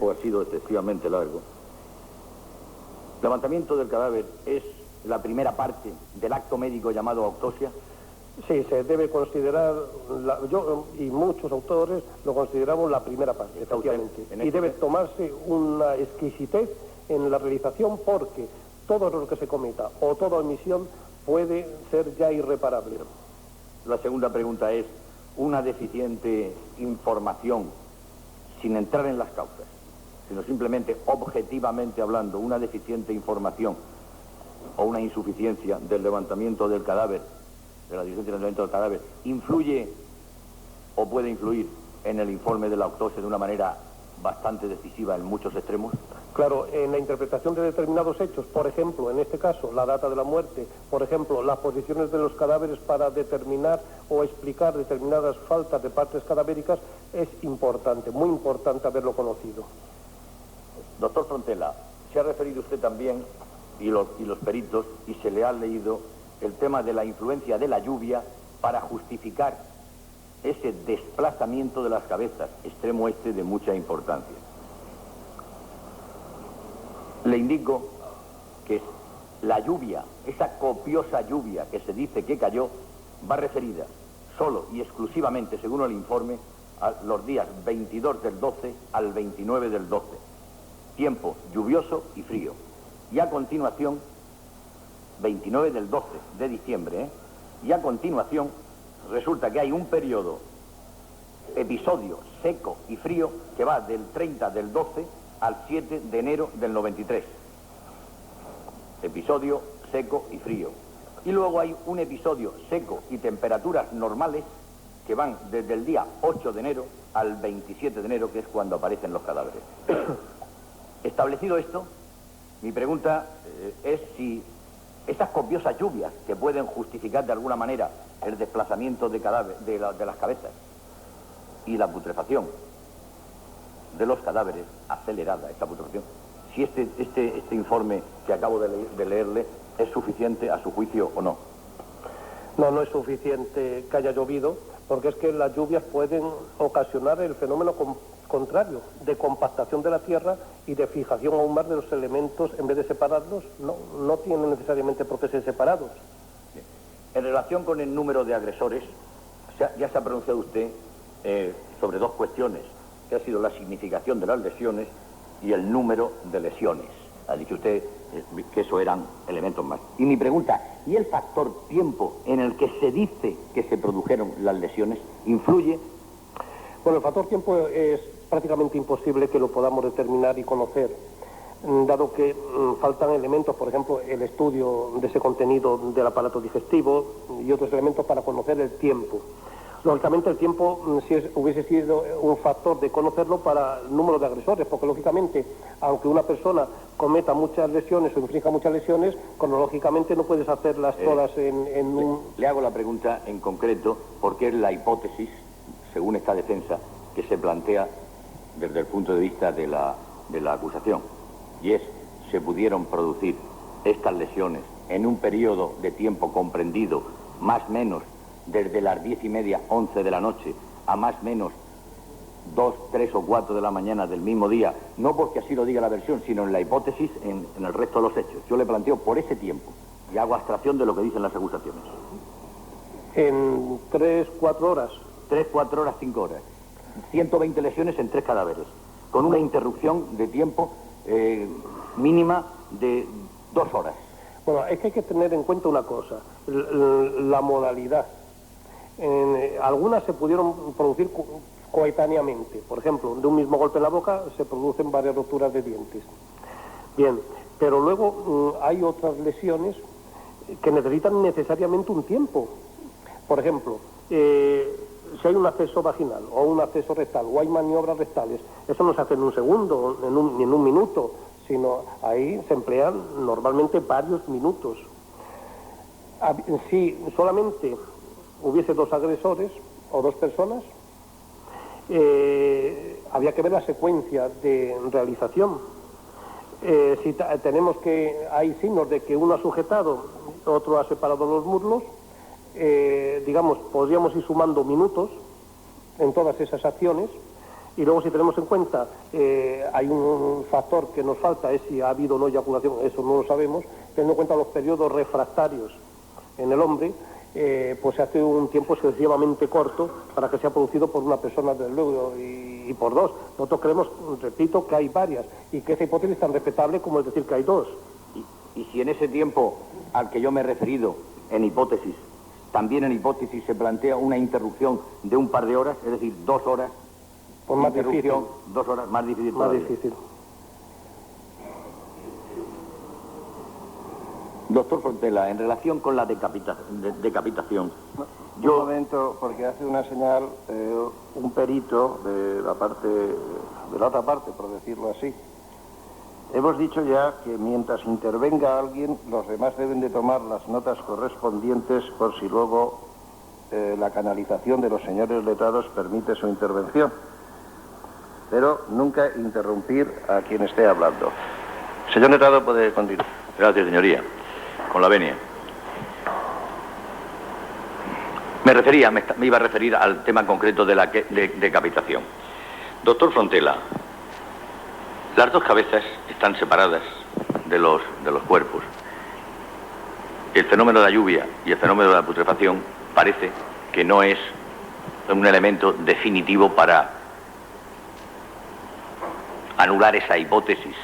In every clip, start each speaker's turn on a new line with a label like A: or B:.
A: O ha sido excesivamente largo. El levantamiento del cadáver es la primera parte del acto médico llamado autopsia.
B: Sí, se debe considerar, yo y muchos autores lo consideramos la primera parte, efectivamente. Y debe tomarse una exquisitez en la realización porque todo error que se cometa o toda omisión puede ser ya irreparable.
A: La segunda pregunta es una deficiente información, sin entrar en las causas, sino simplemente objetivamente hablando, una deficiente información o una insuficiencia del levantamiento del cadáver, de la diligencia del levantamiento del cadáver, influye o puede influir en el informe de la autopsia de una manera bastante decisiva en muchos extremos.
B: Claro, en la interpretación de determinados hechos, por ejemplo, en este caso, la data de la muerte, por ejemplo, las posiciones de los cadáveres para determinar o explicar determinadas faltas de partes cadavéricas, es importante, muy importante haberlo conocido.
A: Doctor Frontela, se ha referido usted también, y los peritos, y se le ha leído el tema de la influencia de la lluvia para justificar ese desplazamiento de las cabezas, extremo este de mucha importancia. Le indico que la lluvia, esa copiosa lluvia que se dice que cayó, va referida solo y exclusivamente, según el informe, a los días 22 del 12 al 29 del 12. Tiempo lluvioso y frío. Y a continuación, 29 del 12 de diciembre, y a continuación resulta que hay un episodio seco y frío que va del 30 del 12 al 7 de enero del 93. Episodio seco y frío. Y luego hay un episodio seco y temperaturas normales que van desde el día 8 de enero al 27 de enero, que es cuando aparecen los cadáveres. Establecido esto, mi pregunta es si esas copiosas lluvias que pueden justificar de alguna manera el desplazamiento de las cabezas y la putrefacción de los cadáveres, acelerada esta putrefacción, si este informe que acabo de leerle es suficiente a su juicio o no.
B: No, no es suficiente que haya llovido, porque es que las lluvias pueden ocasionar el fenómeno contrario, de compactación de la tierra y de fijación aún más de los elementos. En vez de separarlos, no tienen necesariamente por qué ser separados.
A: Bien. En relación con el número de agresores, ya se ha pronunciado usted sobre dos cuestiones, que ha sido la significación de las lesiones y el número de lesiones. Ha dicho usted que eso eran elementos más. Y mi pregunta, ¿y el factor tiempo en el que se dice que se produjeron las lesiones influye?
B: Bueno, el factor tiempo es prácticamente imposible que lo podamos determinar y conocer, dado que faltan elementos, por ejemplo, el estudio de ese contenido del aparato digestivo y otros elementos para conocer el tiempo. Lógicamente el tiempo hubiese sido un factor de conocerlo para el número de agresores, porque lógicamente, aunque una persona cometa muchas lesiones o infrinja muchas lesiones, cronológicamente no puedes hacerlas todas en un...
A: Le hago la pregunta en concreto porque es la hipótesis, según esta defensa, que se plantea desde el punto de vista de la acusación. Y es, se pudieron producir estas lesiones en un periodo de tiempo comprendido más o menos desde las 10:30, 11 de la noche, a más o menos 2, 3 o 4 de la mañana del mismo día, no porque así lo diga la versión, sino en la hipótesis, en el resto de los hechos. Yo le planteo por ese tiempo y hago abstracción de lo que dicen las acusaciones.
B: En 3, 4 horas.
A: 3, 4 horas, 5 horas. 120 lesiones en 3 cadáveres, con una interrupción de tiempo mínima de 2 horas.
B: Bueno, es que hay que tener en cuenta una cosa, la modalidad. Algunas se pudieron producir coetáneamente. Por ejemplo, de un mismo golpe en la boca se producen varias roturas de dientes. Bien, pero luego hay otras lesiones que necesitan necesariamente un tiempo. Por ejemplo, si hay un acceso vaginal o un acceso rectal o hay maniobras rectales, eso no se hace en un segundo ni en un minuto, sino ahí se emplean normalmente varios minutos. Si solamente hubiese 2 agresores o 2 personas, había que ver la secuencia de realización. Si tenemos que hay signos de que uno ha sujetado, otro ha separado los muslos, digamos, podríamos ir sumando minutos en todas esas acciones Y luego, si tenemos en cuenta, hay un factor que nos falta, es si ha habido o no eyaculación, eso no lo sabemos, teniendo en cuenta los periodos refractarios en el hombre, pues se hace un tiempo excesivamente corto para que sea producido por una persona, desde luego, y por dos. Nosotros creemos, repito, que hay varias, y que esa hipótesis es tan respetable como el decir que hay dos.
A: Y si en ese tiempo al que yo me he referido, en hipótesis, también en hipótesis se plantea una interrupción de un par de horas, es decir, 2 horas,
B: Pues más difícil.
A: 2 horas, más difícil
B: Más
A: todavía.
B: difícil.
A: Doctor Fontela, en relación con la decapitación,
C: Un momento, porque hace una señal un perito de la otra parte, por decirlo así. Hemos dicho ya que mientras intervenga alguien, los demás deben de tomar las notas correspondientes por si luego la canalización de los señores letrados permite su intervención. Pero nunca interrumpir a quien esté hablando. Señor letrado, puede continuar.
A: Gracias, señoría. Con la venia. Me iba a referir al tema concreto de la decapitación. Doctor Fontela, las dos cabezas están separadas de los cuerpos. El fenómeno de la lluvia y el fenómeno de la putrefacción parece que no es un elemento definitivo para anular esa hipótesis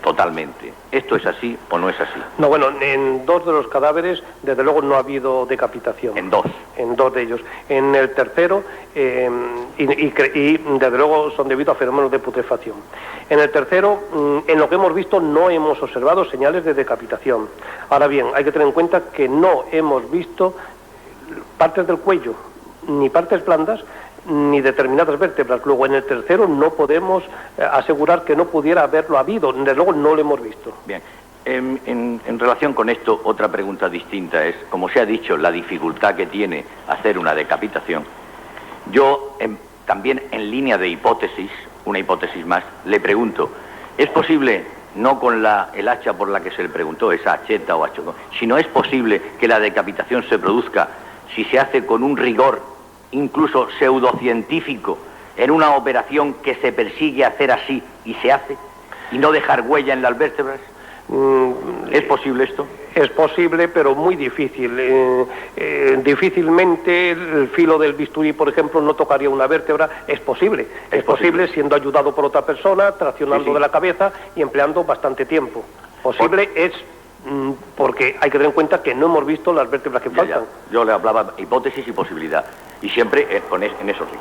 A: totalmente. ¿Esto es así o no es así?
B: No, bueno, en 2 de los cadáveres, desde luego, no ha habido decapitación.
A: En 2.
B: En 2 de ellos. En el tercero, y desde luego son debido a fenómenos de putrefacción. En el tercero, en lo que hemos visto, no hemos observado señales de decapitación. Ahora bien, hay que tener en cuenta que no hemos visto partes del cuello, ni partes blandas, ni determinadas vértebras. Luego, en el tercero no podemos asegurar que no pudiera haberlo habido. Desde luego no lo hemos visto.
A: Bien. En relación con esto, otra pregunta distinta es, como se ha dicho, la dificultad que tiene hacer una decapitación. Yo, también en línea de hipótesis, una hipótesis más, le pregunto, ¿es posible, no con el hacha por la que se le preguntó, esa hacheta o hacha, sino es posible que la decapitación se produzca si se hace con un rigor incluso pseudocientífico, en una operación que se persigue hacer así y se hace, y no dejar huella en las vértebras? ¿Es posible esto?
B: Es posible, pero muy difícil. Difícilmente el filo del bisturí, por ejemplo, no tocaría una vértebra. Es posible. Es posible siendo ayudado por otra persona, traccionando de la cabeza y empleando bastante tiempo. Posible es porque hay que tener en cuenta que no hemos visto las vértebras que faltan.
A: Yo le hablaba hipótesis y posibilidad, y siempre en eso sí.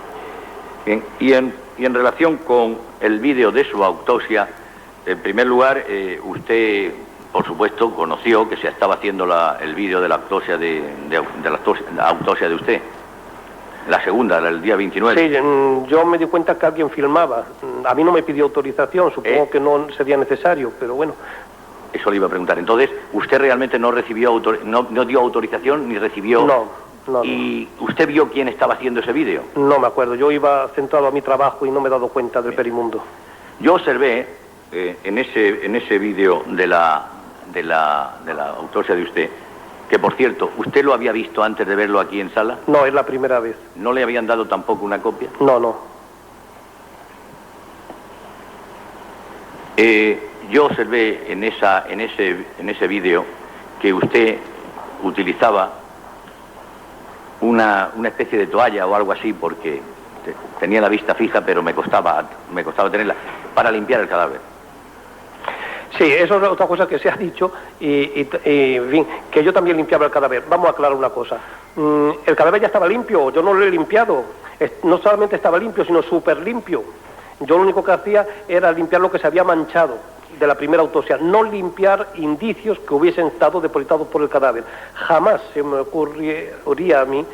A: Bien, y en relación con el vídeo de su autopsia, en primer lugar, usted, por supuesto, conoció que se estaba haciendo el vídeo de la autopsia la autopsia de usted. La segunda, el día 29.
B: Sí, yo me di cuenta que alguien filmaba. A mí no me pidió autorización, supongo que no sería necesario, pero bueno.
A: Eso le iba a preguntar. Entonces, ¿usted realmente no recibió no dio autorización ni recibió?
B: No.
A: ¿Y usted vio quién estaba haciendo ese vídeo?
B: No me acuerdo. Yo iba centrado a mi trabajo y no me he dado cuenta del perimundo.
A: Yo observé en ese vídeo de la autopsia de usted, que por cierto, ¿usted lo había visto antes de verlo aquí en sala?
B: No, es la primera vez.
A: ¿No le habían dado tampoco una copia?
B: No.
A: Yo observé en ese vídeo que usted utilizaba una especie de toalla o algo así, porque tenía la vista fija, pero me costaba tenerla, para limpiar el cadáver.
B: Sí, eso es otra cosa que se ha dicho, y en fin, que yo también limpiaba el cadáver. Vamos a aclarar una cosa. El cadáver ya estaba limpio, yo no lo he limpiado. No solamente estaba limpio, sino súper limpio. Yo lo único que hacía era limpiar lo que se había manchado de la primera autopsia, no limpiar indicios que hubiesen estado depositados por el cadáver. Jamás se me ocurriría a mí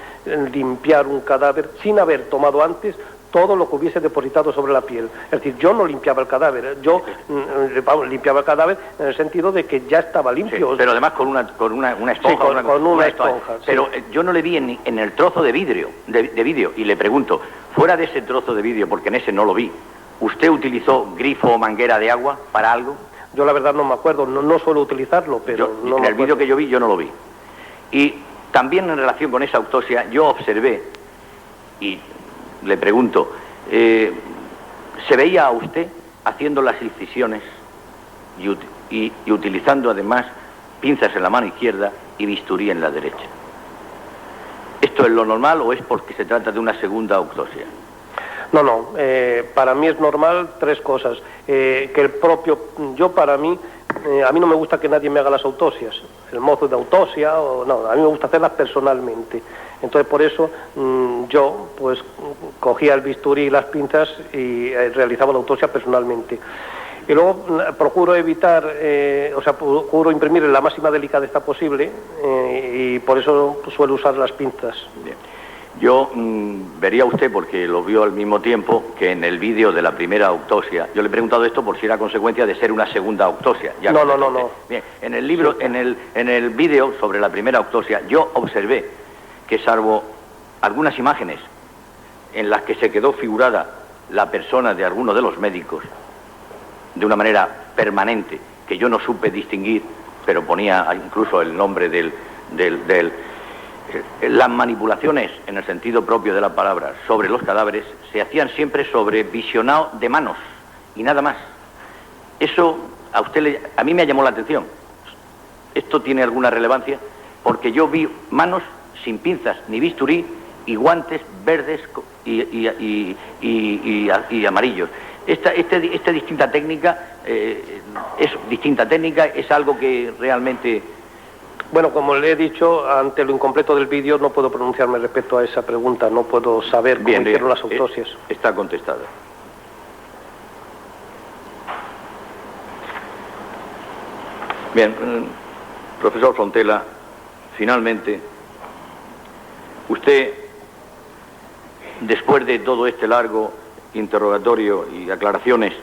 B: limpiar un cadáver sin haber tomado antes todo lo que hubiese depositado sobre la piel. Es decir, yo no limpiaba el cadáver, yo limpiaba el cadáver en el sentido de que ya estaba limpio.
A: Sí, pero además con una esponja.
B: Sí, con una esponja. Sí.
A: Pero yo no le vi en el trozo de vidrio, y le pregunto, fuera de ese trozo de vidrio, porque en ese no lo vi, ¿usted utilizó grifo o manguera de agua para algo?
B: Yo la verdad no me acuerdo, no suelo utilizarlo, pero
A: en el vídeo que yo vi, yo no lo vi. Y también en relación con esa autopsia, yo observé, y le pregunto, se veía a usted haciendo las incisiones y utilizando además pinzas en la mano izquierda y bisturí en la derecha. ¿Esto es lo normal o es porque se trata de una segunda autopsia?
B: No, para mí es normal tres cosas. Que el propio, para mí, a mí no me gusta que nadie me haga las autopsias, el mozo de autopsia, no, a mí me gusta hacerlas personalmente. Entonces por eso yo pues cogía el bisturí y las pinzas y realizaba la autopsia personalmente. Y luego procuro evitar, procuro imprimir la máxima delicadeza posible y por eso suelo usar las pinzas.
A: Bien. Yo vería usted, porque lo vio al mismo tiempo, que en el vídeo de la primera autopsia, yo le he preguntado esto por si era consecuencia de ser una segunda autopsia.
B: No.
A: Bien, en el libro, sí. en el vídeo sobre la primera autopsia, yo observé que salvo algunas imágenes en las que se quedó figurada la persona de alguno de los médicos de una manera permanente, que yo no supe distinguir, pero ponía incluso el nombre las manipulaciones, en el sentido propio de la palabra, sobre los cadáveres, se hacían siempre sobre visionado de manos y nada más. Eso a mí me llamó la atención. ¿Esto tiene alguna relevancia? Porque yo vi manos sin pinzas ni bisturí y guantes verdes y amarillos. Esta distinta técnica es algo que realmente...
B: Bueno, como le he dicho, ante lo incompleto del vídeo no puedo pronunciarme respecto a esa pregunta, no puedo saber cómo hicieron las autopsias.
A: Está contestada. Bien, profesor Fontela, finalmente, usted, después de todo este largo interrogatorio y aclaraciones,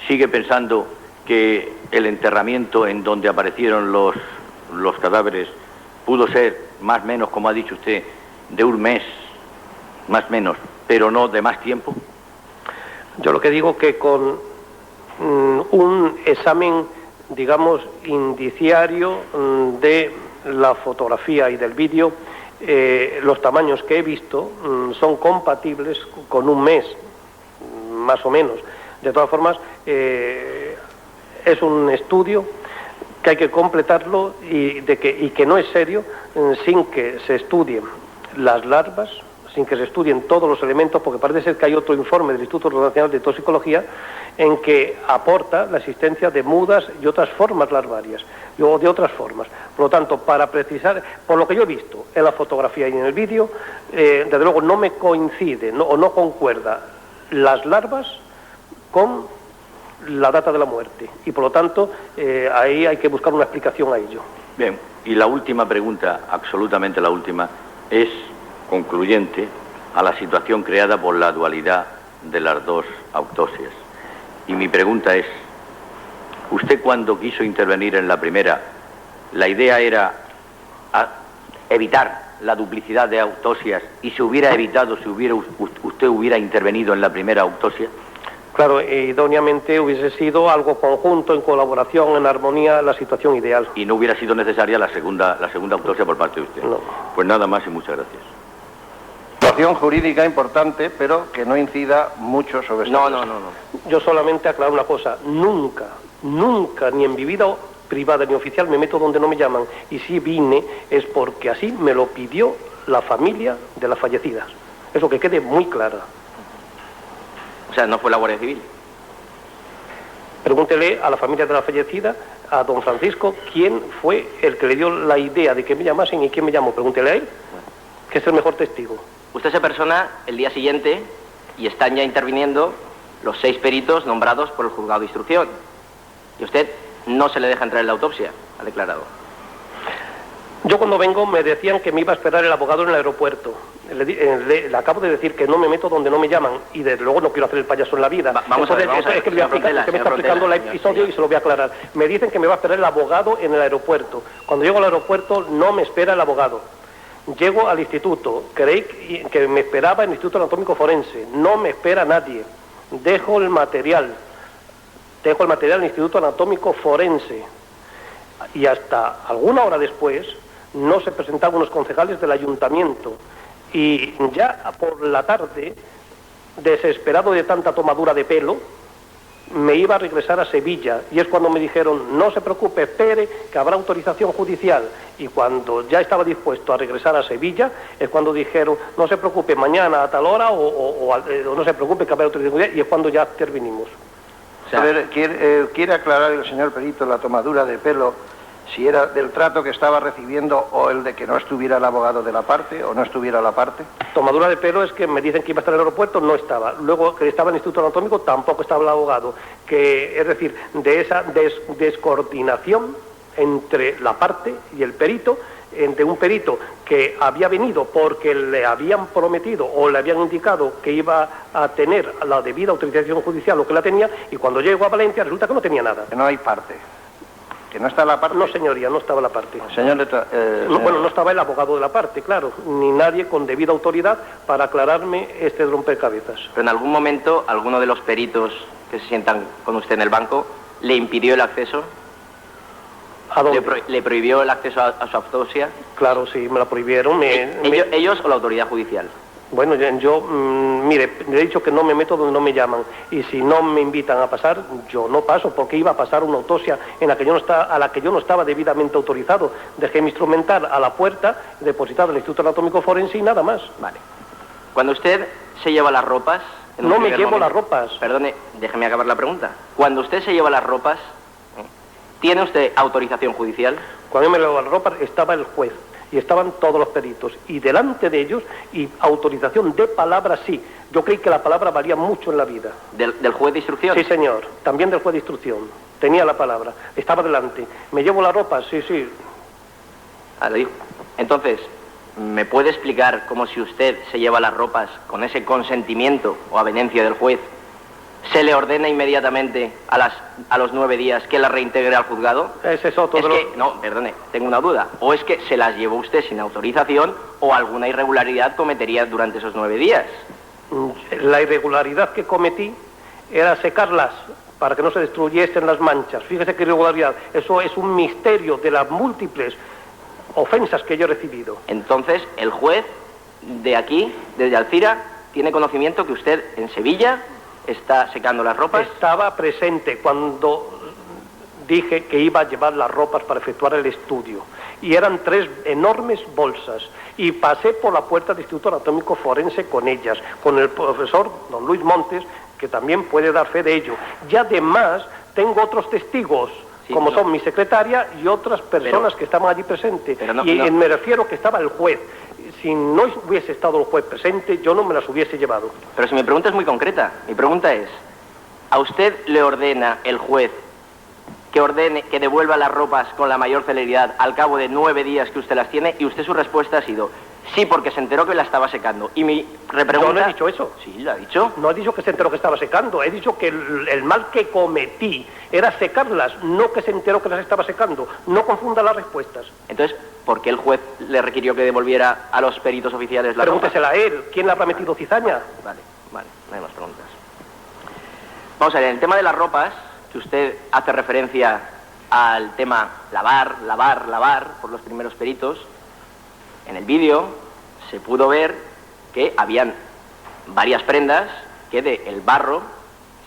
A: sigue pensando que el enterramiento en donde aparecieron los cadáveres pudo ser más o menos, como ha dicho usted, de un mes, más o menos, pero no de más tiempo?
B: Yo lo que digo que con un examen, digamos, indiciario de la fotografía y del vídeo, los tamaños que he visto son compatibles con un mes, más o menos. De todas formas, es un estudio que hay que completarlo y que no es serio sin que se estudien las larvas, sin que se estudien todos los elementos, porque parece ser que hay otro informe del Instituto Nacional de Toxicología en que aporta la existencia de mudas y otras formas larvarias, o de otras formas. Por lo tanto, para precisar, por lo que yo he visto en la fotografía y en el vídeo, desde luego no me coincide o no concuerda las larvas con la data de la muerte, y por lo tanto ahí hay que buscar una explicación a ello.
A: Bien, y la última pregunta, absolutamente la última, es concluyente a la situación creada por la dualidad de las dos autopsias. Y mi pregunta es, usted cuando quiso intervenir en la primera, ¿la idea era evitar la duplicidad de autopsias y se hubiera evitado si usted hubiera intervenido en la primera autopsia?
B: Claro, idóneamente hubiese sido algo conjunto, en colaboración, en armonía, la situación ideal.
A: Y no hubiera sido necesaria la segunda autopsia por parte de usted.
B: No.
A: Pues nada más y muchas gracias.
C: Situación jurídica importante, pero que no incida mucho sobre esto.
A: No.
B: Yo solamente aclaro una cosa, nunca, ni en mi vida privada ni oficial me meto donde no me llaman. Y si vine es porque así me lo pidió la familia de las fallecidas. Eso que quede muy clara.
D: O sea, ¿no fue la Guardia Civil?
B: Pregúntele a la familia de la fallecida, a don Francisco, quién fue el que le dio la idea de que me llamasen y quién me llamó. Pregúntele a él, que es el mejor testigo.
D: Usted se persona el día siguiente y están ya interviniendo los 6 peritos nombrados por el juzgado de instrucción. Y usted no se le deja entrar en la autopsia, ha declarado.
B: Yo cuando vengo me decían que me iba a esperar el abogado en el aeropuerto. Le acabo de decir que no me meto donde no me llaman y desde luego no quiero hacer el payaso en la vida.
D: Vamos a ver,
B: es que me está explicando el episodio y se lo voy a aclarar. Me dicen que me va a esperar el abogado en el aeropuerto. Cuando llego al aeropuerto no me espera el abogado. Llego al instituto, creí que me esperaba el Instituto Anatómico Forense. No me espera nadie. Dejo el material en el Instituto Anatómico Forense. Y hasta alguna hora después no se presentaban unos concejales del ayuntamiento. Y ya por la tarde desesperado de tanta tomadura de pelo, me iba a regresar a Sevilla, y es cuando me dijeron, no se preocupe, espere, que habrá autorización judicial. Y cuando ya estaba dispuesto a regresar a Sevilla, es cuando dijeron, no se preocupe, mañana a tal hora, o no se preocupe, que habrá autorización judicial, y es cuando ya intervinimos.
C: O sea, a ver, ¿quiere aclarar el señor perito la tomadura de pelo, si era del trato que estaba recibiendo o el de que no estuviera el abogado de la parte o no estuviera la parte?
B: Tomadura de pelo es que me dicen que iba a estar en el aeropuerto, no estaba. Luego que estaba en el Instituto Anatómico, tampoco estaba el abogado. Es decir, de esa descoordinación entre la parte y el perito, entre un perito que había venido porque le habían prometido o le habían indicado que iba a tener la debida autorización judicial o que la tenía, y cuando llegó a Valencia resulta que no tenía nada.
C: Que no hay parte. ¿Que no está la parte?
B: No, señoría, no estaba la parte.
C: Señor
B: Bueno, no estaba el abogado de la parte, claro, ni nadie con debida autoridad para aclararme este rompecabezas.
D: Pero en algún momento, alguno de los peritos que se sientan con usted en el banco, ¿le impidió el acceso?
B: ¿A dónde?
D: ¿Le prohibió el acceso a su autopsia?
B: Claro, sí, me la prohibieron.
D: ¿Ellos o la autoridad judicial?
B: Bueno, yo, mire, le he dicho que no me meto donde no me llaman, y si no me invitan a pasar, yo no paso, porque iba a pasar una autopsia a la que yo no estaba debidamente autorizado. Dejé mi instrumental a la puerta, depositado en el Instituto Anatómico Forense y nada más.
D: Vale. Cuando usted se lleva las ropas...
B: No me llevo las ropas.
D: Perdone, déjeme acabar la pregunta. Cuando usted se lleva las ropas, ¿tiene usted autorización judicial?
B: Cuando yo me llevo las ropas estaba el juez y estaban todos los peritos, y delante de ellos, y autorización de palabra sí. Yo creí que la palabra valía mucho en la vida.
D: ¿Del juez de instrucción?
B: Sí, señor, también del juez de instrucción. Tenía la palabra, estaba delante. ¿Me llevo la ropa? Sí, sí.
D: Ah, lo digo. Entonces, ¿me puede explicar cómo, si usted se lleva las ropas con ese consentimiento o avenencia del juez, se le ordena inmediatamente a los 9 días que la reintegre al juzgado?
B: Es eso todo.
D: No, perdone, tengo una duda. O es que se las llevó usted sin autorización, o alguna irregularidad cometería durante esos 9 días.
B: La irregularidad que cometí era secarlas para que no se destruyesen las manchas. Fíjese qué irregularidad. Eso es un misterio de las múltiples ofensas que yo he recibido.
D: Entonces, el juez de aquí, desde Alcira, tiene conocimiento que usted en Sevilla está secando las ropas.
B: Estaba presente cuando dije que iba a llevar las ropas para efectuar el estudio, y eran 3 enormes bolsas, y pasé por la puerta del Instituto Anatómico Forense con ellas, con el profesor don Luis Montes, que también puede dar fe de ello. Y además tengo otros testigos, como son mi secretaria y otras personas que estaban allí presentes. Me refiero que estaba el juez. Si no hubiese estado el juez presente, yo no me las hubiese llevado.
D: Pero si mi pregunta es muy concreta, mi pregunta es, ¿a usted le ordena el juez que devuelva las ropas con la mayor celeridad al cabo de 9 días que usted las tiene? Y usted, su respuesta ha sido, sí, porque se enteró que la estaba secando. Y mi repregunta...
B: Yo no he dicho eso.
D: Sí, lo ha dicho.
B: No he dicho que se enteró que estaba secando, he dicho que el mal que cometí era secarlas, no que se enteró que las estaba secando. No confunda las respuestas.
D: Entonces, ¿por qué el juez le requirió que devolviera a los peritos oficiales las ropas?
B: Pregúntesela a él, ¿quién le habrá metido cizaña?
D: Vale, no hay más preguntas. Vamos a ver, en el tema de las ropas, que usted hace referencia al tema lavar, por los primeros peritos, en el vídeo se pudo ver que habían varias prendas que del barro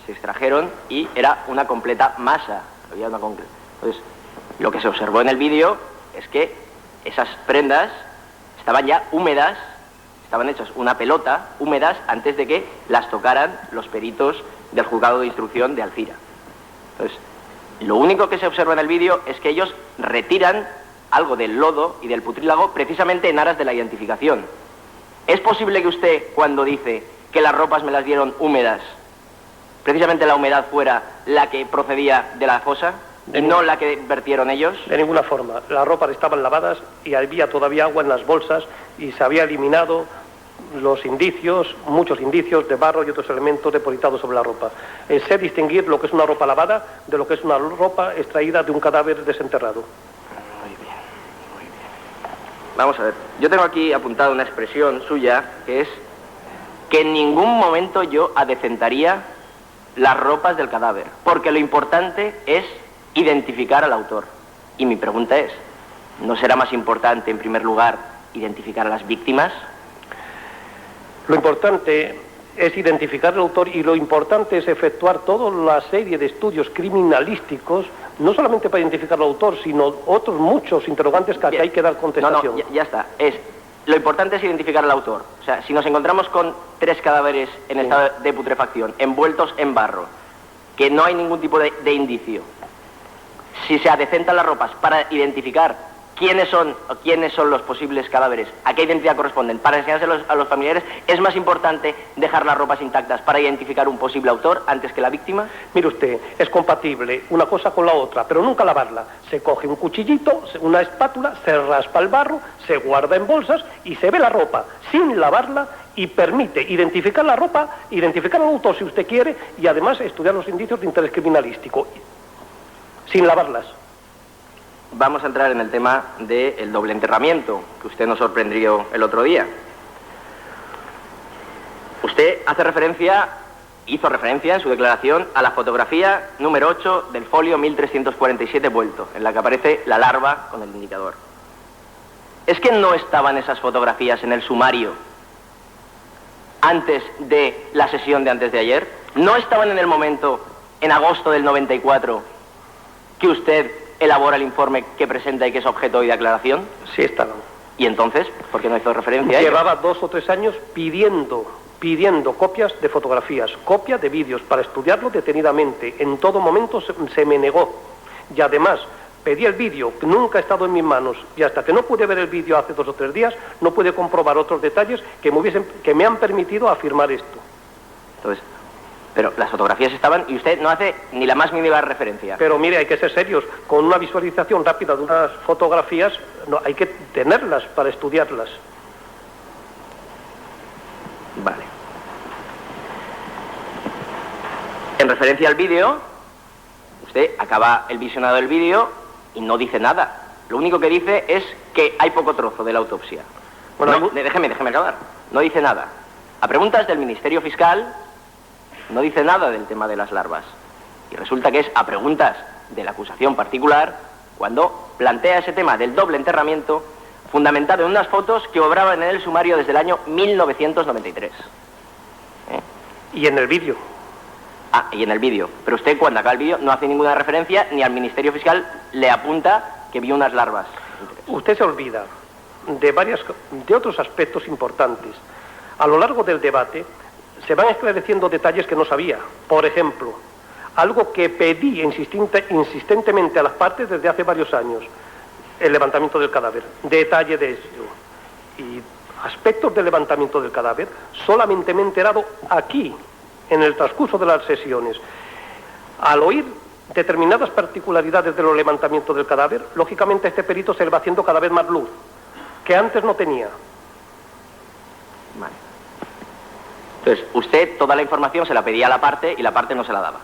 D: se extrajeron y era una completa masa. Entonces, lo que se observó en el vídeo es que esas prendas estaban ya húmedas, estaban hechas una pelota, húmedas, antes de que las tocaran los peritos del juzgado de instrucción de Alcira. Entonces, lo único que se observa en el vídeo es que ellos retiran algo del lodo y del putrílago precisamente en aras de la identificación. ¿Es posible que usted, cuando dice que las ropas me las dieron húmedas, precisamente la humedad fuera la que procedía de la fosa y no la que vertieron ellos?
B: De ninguna forma. Las ropas estaban lavadas y había todavía agua en las bolsas y se había eliminado los indicios, muchos indicios de barro y otros elementos depositados sobre la ropa. Sé distinguir lo que es una ropa lavada de lo que es una ropa extraída de un cadáver desenterrado.
D: Muy bien. Vamos a ver, yo tengo aquí apuntada una expresión suya, que es que en ningún momento yo adecentaría las ropas del cadáver, porque lo importante es identificar al autor. Y mi pregunta es, ¿no será más importante, en primer lugar, identificar a las víctimas?
B: Lo importante es identificar al autor, y lo importante es efectuar toda la serie de estudios criminalísticos, no solamente para identificar al autor, sino otros muchos interrogantes que hay que dar contestación.
D: Ya está. Lo importante es identificar al autor. O sea, si nos encontramos con 3 cadáveres en estado de putrefacción, envueltos en barro, que no hay ningún tipo de indicio, si se adecentan las ropas para identificar quiénes son los posibles cadáveres, a qué identidad corresponden, para enseñárselos a los familiares, ¿es más importante dejar las ropas intactas para identificar un posible autor antes que la víctima?
B: Mire usted, es compatible una cosa con la otra, pero nunca lavarla. Se coge un cuchillito, una espátula, se raspa el barro, se guarda en bolsas y se ve la ropa sin lavarla, y permite identificar la ropa, identificar al autor si usted quiere, y además estudiar los indicios de interés criminalístico, sin lavarlas.
D: Vamos a entrar en el tema del doble enterramiento, que usted nos sorprendió el otro día. Usted hizo referencia en su declaración a la fotografía número 8 del folio 1347 vuelto, en la que aparece la larva con el indicador. ¿Es que no estaban esas fotografías en el sumario antes de la sesión de antes de ayer? ¿No estaban en el momento, en agosto del 94, que usted elabora el informe que presenta y que es objeto hoy de aclaración?
B: Sí, estaban.
D: ¿Y entonces por qué no hizo referencia a ello?
B: Llevaba 2 o 3 años pidiendo copias de fotografías, copias de vídeos, para estudiarlo detenidamente. En todo momento se me negó. Y además, pedí el vídeo, que nunca ha estado en mis manos, y hasta que no pude ver el vídeo hace 2 o 3 días, no pude comprobar otros detalles que me han permitido afirmar esto.
D: Entonces, pero las fotografías estaban y usted no hace ni la más mínima referencia.
B: Pero mire, hay que ser serios. Con una visualización rápida de unas fotografías, no, hay que tenerlas para estudiarlas.
D: Vale. En referencia al vídeo, usted acaba el visionado del vídeo y no dice nada. Lo único que dice es que hay poco trozo de la autopsia. Bueno, no, déjeme acabar. No dice nada. A preguntas del Ministerio Fiscal, no dice nada del tema de las larvas. Y resulta que es a preguntas de la acusación particular cuando plantea ese tema del doble enterramiento, fundamentado en unas fotos que obraban en el sumario desde el año 1993.
B: Y en el vídeo.
D: Ah, y en el vídeo. Pero usted, cuando acaba el vídeo, no hace ninguna referencia, ni al Ministerio Fiscal le apunta que vio unas larvas.
B: Usted se olvida de otros aspectos importantes. A lo largo del debate se van esclareciendo detalles que no sabía. Por ejemplo, algo que pedí insistentemente a las partes desde hace varios años: el levantamiento del cadáver. Detalle de ello. Y aspectos del levantamiento del cadáver solamente me he enterado aquí, en el transcurso de las sesiones. Al oír determinadas particularidades de los levantamientos del cadáver, lógicamente a este perito se le va haciendo cada vez más luz, que antes no tenía.
D: Vale. Entonces, usted toda la información se la pedía a la parte y la parte no se la daba.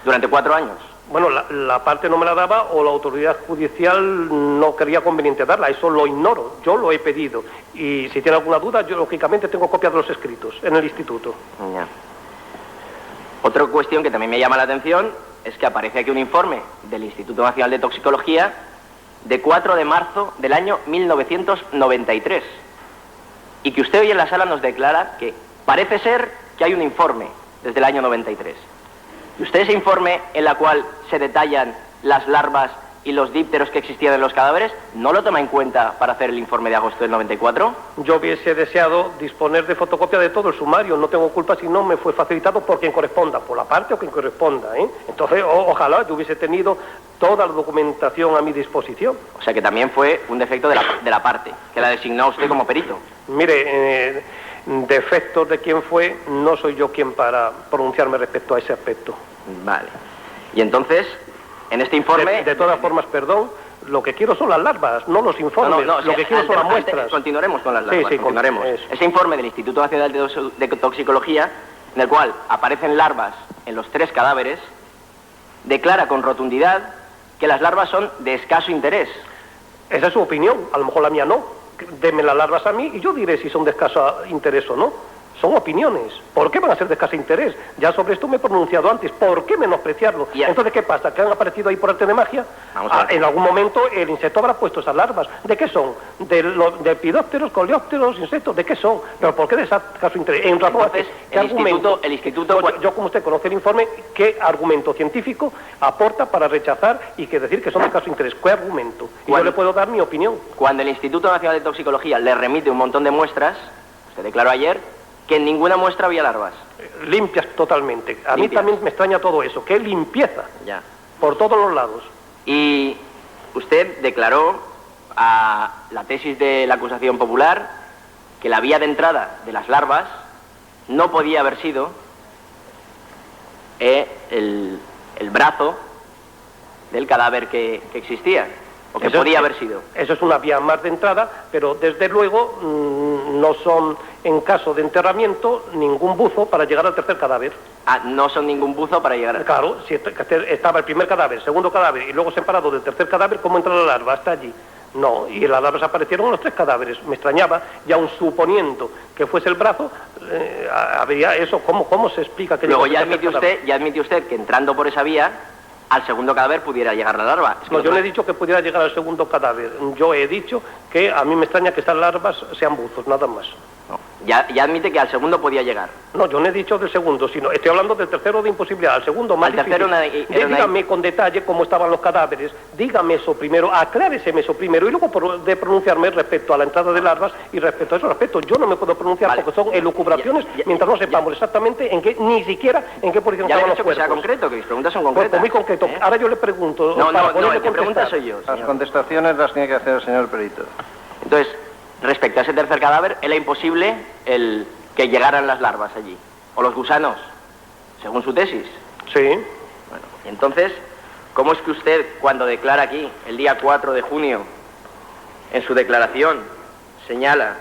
D: Durante 4 años.
B: Bueno, la parte no me la daba, o la autoridad judicial no creía conveniente darla. Eso lo ignoro. Yo lo he pedido. Y si tiene alguna duda, yo lógicamente tengo copias de los escritos en el instituto.
D: Ya. Otra cuestión que también me llama la atención es que aparece aquí un informe del Instituto Nacional de Toxicología de 4 de marzo del año 1993. Y que usted hoy en la sala nos declara que parece ser que hay un informe desde el año 93. ¿Y usted ese informe en la cual se detallan las larvas y los dípteros que existían en los cadáveres, no lo toma en cuenta para hacer el informe de agosto del 94?
B: Yo hubiese deseado disponer de fotocopia de todo el sumario. No tengo culpa si no me fue facilitado por quien corresponda, por la parte o quien corresponda, ¿eh? Entonces, ojalá yo hubiese tenido toda la documentación a mi disposición.
D: O sea que también fue un defecto de la parte, que la designó usted como perito.
B: Mire, defectos de quién fue, no soy yo quien para pronunciarme respecto a ese aspecto.
D: Vale. Y entonces, en este informe...
B: De todas formas, perdón, lo que quiero son las larvas, no los informes. Lo que quiero son las muestras.
D: Continuaremos con las larvas,
B: sí,
D: continuaremos. Ese informe del Instituto Nacional de Toxicología, en el cual aparecen larvas en los 3 cadáveres, declara con rotundidad que las larvas son de escaso interés.
B: Esa es su opinión, a lo mejor la mía no. Deme las larvas a mí y yo diré si son de escaso interés o no. son opiniones. ¿Por qué van a ser de escaso interés? Ya sobre esto me he pronunciado antes. ¿Por qué menospreciarlo? Entonces, ¿qué pasa? ¿Que han aparecido ahí por arte de magia? En algún momento el insecto habrá puesto esas larvas. ¿De qué son? ¿De lepidópteros, coleópteros, insectos? ¿De qué son? ¿Pero por qué de escaso interés? En razón,
D: entonces, el instituto...
B: Yo, como usted conoce el informe, ¿qué argumento científico aporta para rechazar y que decir que son de escaso interés? ¿Qué argumento? Y yo le puedo dar mi opinión.
D: Cuando el Instituto Nacional de Toxicología le remite un montón de muestras, usted declaró ayer que en ninguna muestra había larvas.
B: Limpias totalmente. A mí también me extraña todo eso. ¿Qué limpieza?
D: Ya.
B: Por todos los lados.
D: Y usted declaró a la tesis de la acusación popular que la vía de entrada de las larvas no podía haber sido el brazo del cadáver que existía, o que podía haber sido.
B: Eso es una vía más de entrada, pero desde luego no son, en caso de enterramiento, ningún buzo para llegar al tercer cadáver.
D: Ah, no son ningún buzo para llegar...
B: Claro, si estaba el primer cadáver, el segundo cadáver y luego separado del tercer cadáver, ¿cómo entra la larva? Hasta allí. No, y las larvas aparecieron en los 3 cadáveres. Me extrañaba, y aun suponiendo que fuese el brazo, habría eso. ¿Cómo se explica que...
D: Luego ya admite usted que entrando por esa vía, al segundo cadáver pudiera llegar la larva.
B: Es que no, yo no he dicho que pudiera llegar al segundo cadáver. Yo he dicho que a mí me extraña que estas larvas sean buzos, nada más.
D: No. Ya admite que al segundo podía llegar.
B: No, yo no he dicho del segundo, sino estoy hablando del tercero de imposibilidad. Al segundo más difícil. Dígame con detalle cómo estaban los cadáveres. Dígame eso primero, acláreseme eso primero y luego de pronunciarme respecto a la entrada de larvas y respecto a esos aspectos. Yo no me puedo pronunciar porque son elucubraciones mientras no sepamos exactamente en qué, ni siquiera en qué posición estaban los cuerpos.
D: Ya le he dicho que sea concreto, que mis preguntas son concretas.
B: Pues muy concreto. Ahora yo le pregunto.
D: No, el que pregunta soy yo.
C: Las contestaciones las tiene que hacer el señor perito.
D: Entonces, respecto a ese tercer cadáver, era imposible el que llegaran las larvas allí, o los gusanos, según su tesis.
B: Sí.
D: Bueno, entonces, ¿cómo es que usted, cuando declara aquí, el día 4 de junio, en su declaración, señala